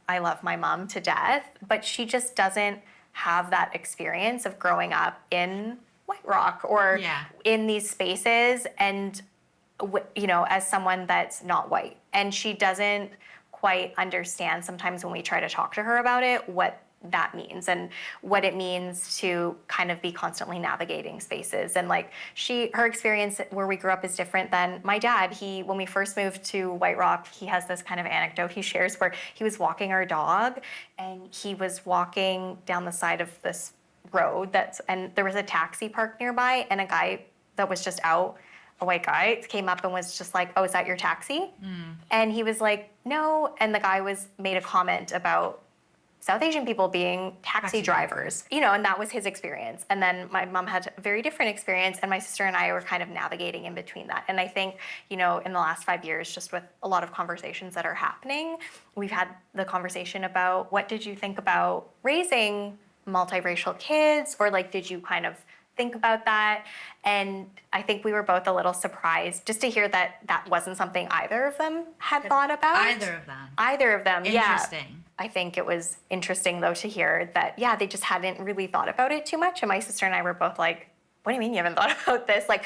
I love my mom to death, but she just doesn't have that experience of growing up in White Rock or in these spaces, and as someone that's not white. And she doesn't quite understand sometimes when we try to talk to her about it, what that means and what it means to kind of be constantly navigating spaces. And like her experience where we grew up is different than my dad. When we first moved to White Rock, he has this kind of anecdote he shares where he was walking our dog and he was walking down the side of this road and there was a taxi parked nearby, and a guy that was just out, a white guy, came up and was just like, "Oh, is that your taxi?" And he was like, "No." And the guy made a comment about South Asian people being taxi drivers, and that was his experience. And then my mom had a very different experience, and my sister and I were kind of navigating in between that. And I think, in the last 5 years, just with a lot of conversations that are happening, we've had the conversation about, what did you think about raising multiracial kids? Or like, did you kind of think about that? And I think we were both a little surprised just to hear that that wasn't something either of them had thought about. Either of them, yeah. Interesting. I think it was interesting, though, to hear that, they just hadn't really thought about it too much. And my sister and I were both like, what do you mean you haven't thought about this? Like,